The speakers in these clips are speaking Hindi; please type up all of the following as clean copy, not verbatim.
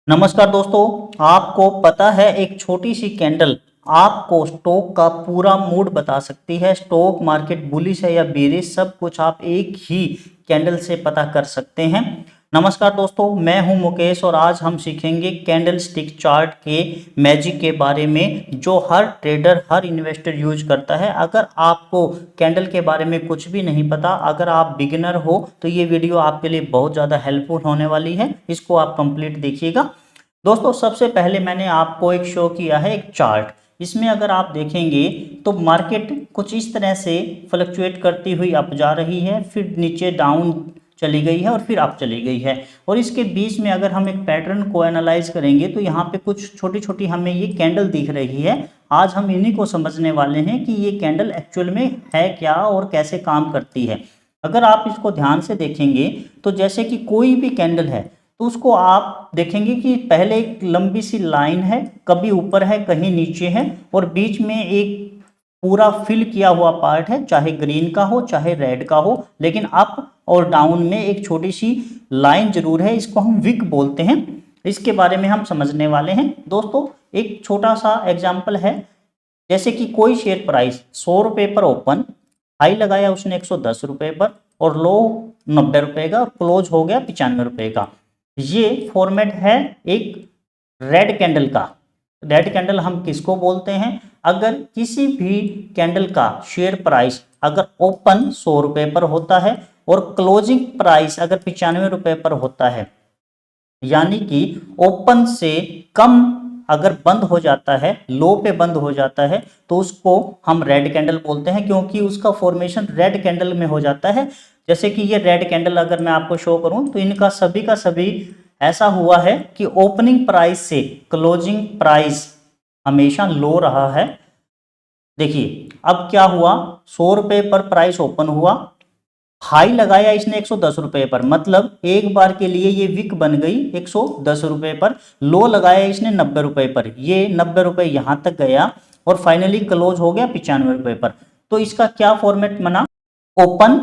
नमस्कार दोस्तों। आपको पता है एक छोटी सी कैंडल आपको स्टॉक का पूरा मूड बता सकती है। स्टॉक मार्केट बुलिश है या बेरिश, सब कुछ आप एक ही कैंडल से पता कर सकते हैं। नमस्कार दोस्तों, मैं हूं मुकेश और आज हम सीखेंगे कैंडल स्टिक चार्ट के मैजिक के बारे में जो हर ट्रेडर हर इन्वेस्टर यूज करता है। अगर आपको कैंडल के बारे में कुछ भी नहीं पता, अगर आप बिगिनर हो तो ये वीडियो आपके लिए बहुत ज़्यादा हेल्पफुल होने वाली है। इसको आप कंप्लीट देखिएगा। दोस्तों, सबसे पहले मैंने आपको एक शो किया है एक चार्ट। इसमें अगर आप देखेंगे तो मार्केट कुछ इस तरह से फ्लक्चुएट करती हुई अप जा रही है, फिर नीचे डाउन चली गई है और फिर अप चली गई है। और इसके बीच में अगर हम एक पैटर्न को एनालाइज करेंगे तो यहाँ पे कुछ छोटी छोटी हमें ये कैंडल दिख रही है। आज हम इन्हीं को समझने वाले हैं कि ये कैंडल एक्चुअल में है क्या और कैसे काम करती है। अगर आप इसको ध्यान से देखेंगे तो जैसे कि कोई भी कैंडल है तो उसको आप देखेंगे कि पहले एक लंबी सी लाइन है, कभी ऊपर है कहीं नीचे है, और बीच में एक पूरा फिल किया हुआ पार्ट है, चाहे ग्रीन का हो चाहे रेड का हो, लेकिन अप और डाउन में एक छोटी सी लाइन जरूर है। इसको हम विक बोलते हैं। इसके बारे में हम समझने वाले हैं। दोस्तों, एक छोटा सा एग्जाम्पल है। जैसे कि कोई शेयर प्राइस 100 रुपये पर ओपन, हाई लगाया उसने 110 रुपये पर और लो 90 रुपये का और क्लोज हो गया 95 रुपये का। ये फॉर्मेट है एक रेड कैंडल का। रेड कैंडल हम किसको बोलते हैं? अगर किसी भी कैंडल का शेयर प्राइस अगर ओपन 100 रुपये पर होता है और क्लोजिंग प्राइस अगर 95 रुपये पर होता है, यानी कि ओपन से कम अगर बंद हो जाता है, लो पे बंद हो जाता है, तो उसको हम रेड कैंडल बोलते हैं, क्योंकि उसका फॉर्मेशन रेड कैंडल में हो जाता है। जैसे कि ये रेड कैंडल अगर मैं आपको शो करूं तो इनका सभी का सभी ऐसा हुआ है कि ओपनिंग प्राइस से क्लोजिंग प्राइस हमेशा लो रहा है। देखिए अब क्या हुआ, 100 रुपये पर प्राइस ओपन हुआ, हाई लगाया इसने 110 रुपये पर, मतलब एक बार के लिए ये विक बन गई 110 रुपये पर। लो लगाया इसने 90 रुपये पर, ये 90 रुपये यहां तक गया और फाइनली क्लोज हो गया 95 रुपये पर। तो इसका क्या फॉर्मेट बना? Open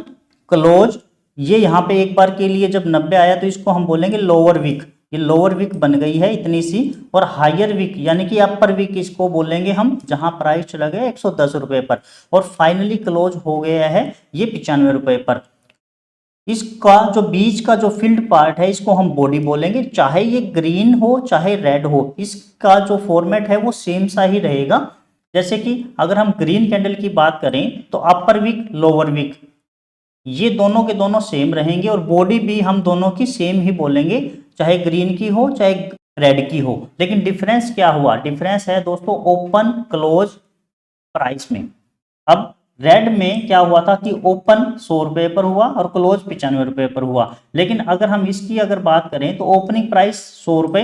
close. ये यहाँ पे एक बार के लिए जब 90 आया तो इसको हम बोलेंगे लोअर विक। ये लोअर विक बन गई है इतनी सी। और हायर विक यानी कि अपर विक इसको बोलेंगे हम, जहां प्राइस चला गया 110 रुपये पर और फाइनली क्लोज हो गया है ये 95 रुपये पर। इसका जो बीच का जो फील्ड पार्ट है इसको हम बॉडी बोलेंगे, चाहे ये ग्रीन हो चाहे रेड हो, इसका जो फॉर्मेट है वो सेम सा ही रहेगा। जैसे कि अगर हम ग्रीन कैंडल की बात करें तो अपर विक लोअर विक ये दोनों के दोनों सेम रहेंगे और बॉडी भी हम दोनों की सेम ही बोलेंगे, चाहे ग्रीन की हो चाहे रेड की हो। लेकिन डिफरेंस क्या हुआ? डिफरेंस है दोस्तों ओपन क्लोज प्राइस में। अब रेड में क्या हुआ था कि ओपन 100 रुपये पर हुआ और क्लोज 95 रुपये पर हुआ। लेकिन अगर हम इसकी अगर बात करें तो ओपनिंग प्राइस 100 रुपये,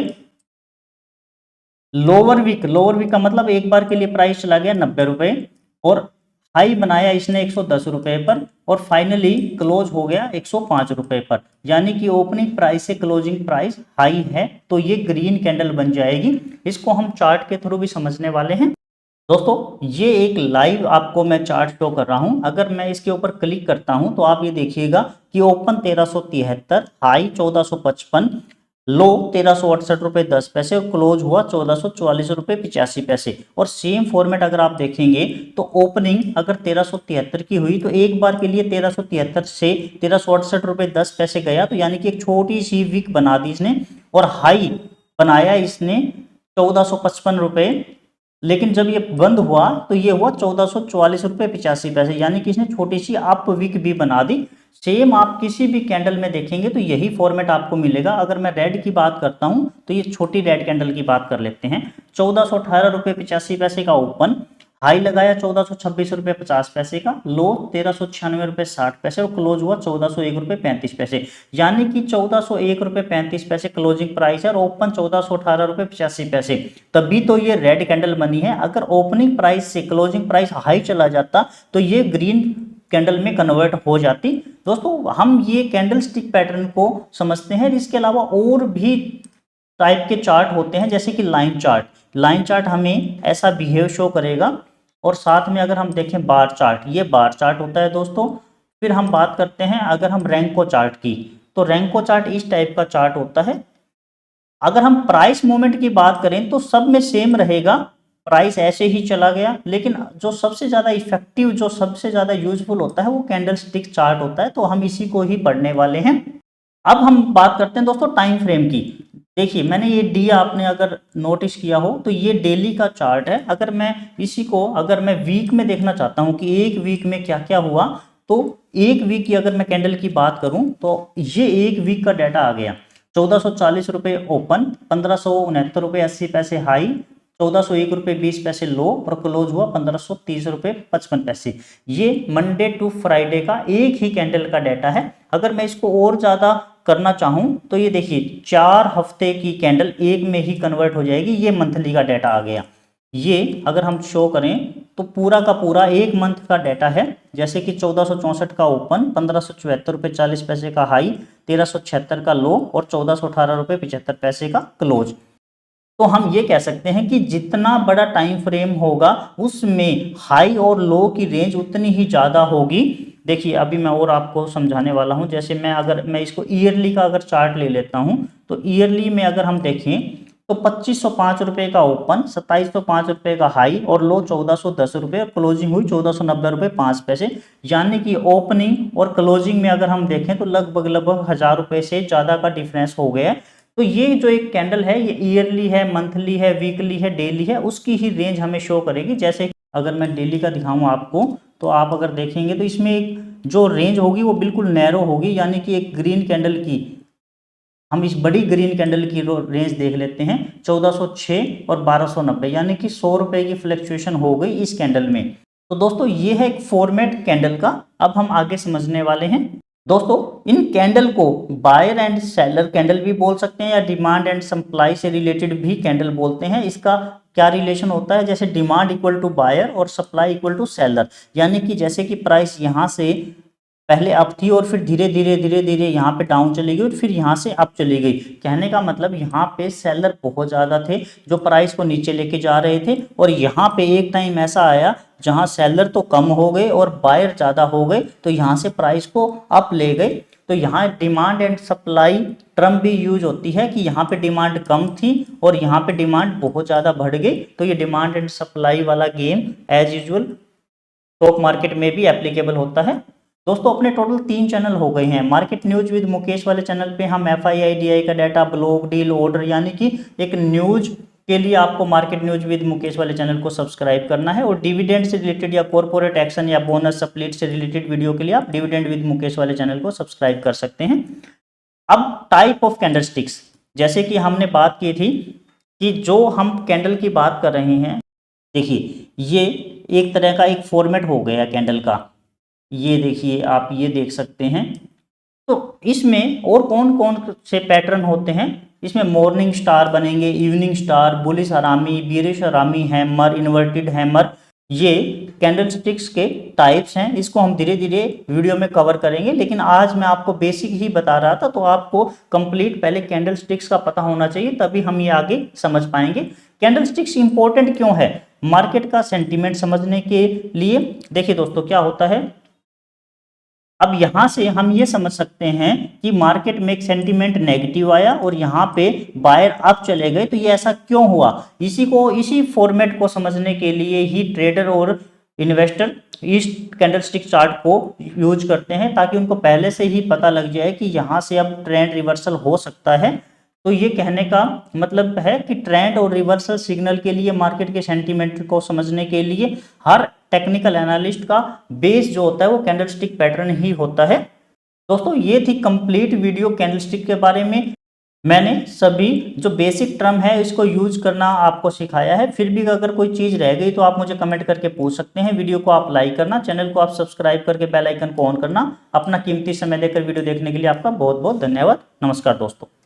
लोअर वीक का मतलब एक बार के लिए प्राइस चला गया 90 रुपये और हाई बनाया इसने 110 रुपये पर और फाइनली क्लोज हो गया 105 रुपये पर। यानी कि ओपनिंग प्राइस से क्लोजिंग प्राइस हाई है, तो ये ग्रीन कैंडल बन जाएगी। इसको हम चार्ट के थ्रू भी समझने वाले हैं। दोस्तों, ये एक लाइव आपको मैं चार्ट शो कर रहा हूं। अगर मैं इसके ऊपर क्लिक करता हूं तो आप ये देखिएगा कि ओपन 1373, हाई 1455, लो 1368 रुपये 10 पैसे और क्लोज हुआ 1444 रुपये 85 पैसे। और सेम फॉर्मेट अगर आप देखेंगे तो ओपनिंग अगर 1373 की हुई तो एक बार के लिए 1373 से 1368 रुपये 10 पैसे गया, तो यानी कि एक छोटी सी विक बना दी इसने और हाई बनाया इसने 1455 रुपये। लेकिन जब ये बंद हुआ तो ये हुआ 1444 रुपये 85 पैसे, यानी कि इसने छोटी सी अप विक भी बना दी। सेम आप किसी भी कैंडल में देखेंगे तो यही फॉर्मेट आपको मिलेगा। अगर मैं रेड की बात करता हूं तो ये छोटी रेड कैंडल की बात कर लेते हैं। 1418 रुपये 85 पैसे का ओपन, हाई लगाया 1426 रुपये 50 पैसे का, लो 1396 रुपये 60 पैसे और क्लोज हुआ 1401 रुपये 35 पैसे। यानी कि 1401 रुपये 35 पैसे क्लोजिंग प्राइस है और ओपन 1418 रुपये 85 पैसे। तभी तो ये रेड कैंडल बनी है। अगर ओपनिंग प्राइस से क्लोजिंग प्राइस हाई चला जाता तो ये ग्रीन कैंडल में कन्वर्ट हो जाती। दोस्तों, हम ये कैंडल स्टिक पैटर्न को समझते हैं। इसके अलावा और भी टाइप के चार्ट होते हैं, जैसे कि लाइन चार्ट। लाइन चार्ट हमें ऐसा बिहेव शो करेगा। और साथ में अगर हम देखें बार चार्ट, ये बार चार्ट होता है दोस्तों। फिर हम बात करते हैं अगर हम रैंको चार्ट की, तो रैंको चार्ट इस टाइप का चार्ट होता है। अगर हम प्राइस मूवमेंट की बात करें तो सब में सेम रहेगा, प्राइस ऐसे ही चला गया, लेकिन जो सबसे ज़्यादा इफेक्टिव, जो सबसे ज़्यादा यूजफुल होता है वो कैंडल स्टिक चार्ट होता है, तो हम इसी को ही पढ़ने वाले हैं। अब हम बात करते हैं दोस्तों टाइम फ्रेम की। देखिए मैंने ये दिया, आपने अगर नोटिस किया हो तो ये डेली का चार्ट है। अगर मैं इसी को अगर मैं वीक में देखना चाहता हूँ कि एक वीक में क्या क्या हुआ, तो एक वीक की अगर मैं कैंडल की बात करूं तो ये एक वीक का डाटा आ गया। 1440 रुपये ओपन, 1569 रुपये 80 पैसे हाई, 1401 रुपये 20 पैसे लो और क्लोज हुआ 1530 रुपये 55 पैसे। ये मंडे टू फ्राइडे का एक ही कैंडल का डाटा है। अगर मैं इसको और ज़्यादा करना चाहूँ तो ये देखिए 4 हफ्ते की कैंडल एक में ही कन्वर्ट हो जाएगी। ये मंथली का डाटा आ गया। ये अगर हम शो करें तो पूरा का पूरा एक मंथ का डाटा है। जैसे कि 1464 का ओपन, 1574 रुपये 40 पैसे का हाई, 1376 का लो और 1418 रुपये 75 पैसे का क्लोज। तो हम ये कह सकते हैं कि जितना बड़ा टाइम फ्रेम होगा उसमें हाई और लो की रेंज उतनी ही ज़्यादा होगी। देखिए अभी मैं और आपको समझाने वाला हूँ। जैसे अगर मैं इसको ईयरली का अगर चार्ट ले लेता हूँ तो ईयरली में अगर हम देखें तो 2505 रुपये का ओपन, 2705 रुपये का हाई और लो 1410 रुपये और क्लोजिंग हुई 1490 रुपये 5 पैसे। यानी कि ओपनिंग और क्लोजिंग में अगर हम देखें तो लगभग 1000 रुपये से ज़्यादा का डिफरेंस हो गया है। तो ये जो एक कैंडल है ये ईयरली है, मंथली है, वीकली है, डेली है, उसकी ही रेंज हमें शो करेगी। जैसे अगर मैं डेली का दिखाऊं आपको तो आप अगर देखेंगे तो इसमें एक जो रेंज होगी वो बिल्कुल नैरो होगी। यानी कि एक ग्रीन कैंडल की, हम इस बड़ी ग्रीन कैंडल की रेंज देख लेते हैं 1406 और 1290, यानी कि 100 रुपये की फ्लक्चुएशन हो गई इस कैंडल में। तो दोस्तों ये है एक फॉर्मेट कैंडल का। अब हम आगे समझने वाले हैं। दोस्तों इन कैंडल को बायर एंड सेलर कैंडल भी बोल सकते हैं या डिमांड एंड सप्लाई से रिलेटेड भी कैंडल बोलते हैं। इसका क्या रिलेशन होता है, जैसे डिमांड इक्वल टू बायर और सप्लाई इक्वल टू सेलर। यानी कि जैसे कि प्राइस यहाँ से पहले अप थी और फिर धीरे धीरे यहाँ पे डाउन चली गई और फिर यहाँ से अप चली गई। कहने का मतलब यहाँ पे सेलर बहुत ज़्यादा थे जो प्राइस को नीचे लेके जा रहे थे, और यहाँ पे एक टाइम ऐसा आया जहाँ सेलर तो कम हो गए और बायर ज़्यादा हो गए, तो यहाँ से प्राइस को अप ले गए। तो यहाँ डिमांड एंड सप्लाई टर्म भी यूज होती है कि यहाँ पे डिमांड कम थी और यहाँ पे डिमांड बहुत ज़्यादा बढ़ गई। तो ये डिमांड एंड सप्लाई वाला game as usual stock market में भी एप्लीकेबल होता है। दोस्तों अपने टोटल 3 चैनल हो गए हैं। मार्केट न्यूज विद मुकेश वाले चैनल पे हम FII DI का डाटा, ब्लॉक, डील, ऑर्डर, यानी कि एक न्यूज के लिए आपको मार्केट न्यूज विद मुकेश वाले चैनल को सब्सक्राइब करना है, और डिविडेंड से रिलेटेड या कॉर्पोरेट एक्शन या बोनस स्प्लिट से रिलेटेड वीडियो के लिए आप डिविडेंड विद मुकेश वाले चैनल को सब्सक्राइब कर सकते हैं। अब टाइप ऑफ कैंडलस्टिक्स, जैसे कि हमने बात की थी कि जो हम कैंडल की बात कर रहे हैं, देखिए ये एक तरह का एक फॉर्मेट हो गया कैंडल का। ये देखिए आप ये देख सकते हैं। तो इसमें और कौन कौन से पैटर्न होते हैं, इसमें मॉर्निंग स्टार बनेंगे, इवनिंग स्टार, बुलिश हरामी, बीरिश हरामी, हैमर, इन्वर्टेड हैमर, ये कैंडलस्टिक्स के टाइप्स हैं। इसको हम धीरे धीरे वीडियो में कवर करेंगे, लेकिन आज मैं आपको बेसिक ही बता रहा था, तो आपको कंप्लीट पहले कैंडलस्टिक्स का पता होना चाहिए, तभी हम ये आगे समझ पाएंगे। कैंडलस्टिक्स इंपॉर्टेंट क्यों है मार्केट का सेंटीमेंट समझने के लिए। देखिए दोस्तों क्या होता है, अब यहां से हम ये समझ सकते हैं कि मार्केट में एक सेंटीमेंट नेगेटिव आया और यहाँ पे बायर अप चले गए, तो ये ऐसा क्यों हुआ, इसी फॉर्मेट को समझने के लिए ही ट्रेडर और इन्वेस्टर इस कैंडलस्टिक चार्ट को यूज करते हैं, ताकि उनको पहले से ही पता लग जाए कि यहाँ से अब ट्रेंड रिवर्सल हो सकता है। तो ये कहने का मतलब है कि ट्रेंड और रिवर्सल सिग्नल के लिए, मार्केट के सेंटीमेंट को समझने के लिए हर टेक्निकल एनालिस्ट का बेस जो होता है वो कैंडलस्टिक पैटर्न ही होता है। दोस्तों ये थी कंप्लीट वीडियो कैंडलस्टिक के बारे में। मैंने सभी जो बेसिक टर्म है इसको यूज करना आपको सिखाया है। फिर भी अगर कोई चीज़ रह गई तो आप मुझे कमेंट करके पूछ सकते हैं। वीडियो को आप लाइक करना, चैनल को आप सब्सक्राइब करके बेल आइकन को ऑन करना। अपना कीमती समय देकर वीडियो देखने के लिए आपका बहुत बहुत धन्यवाद। नमस्कार दोस्तों।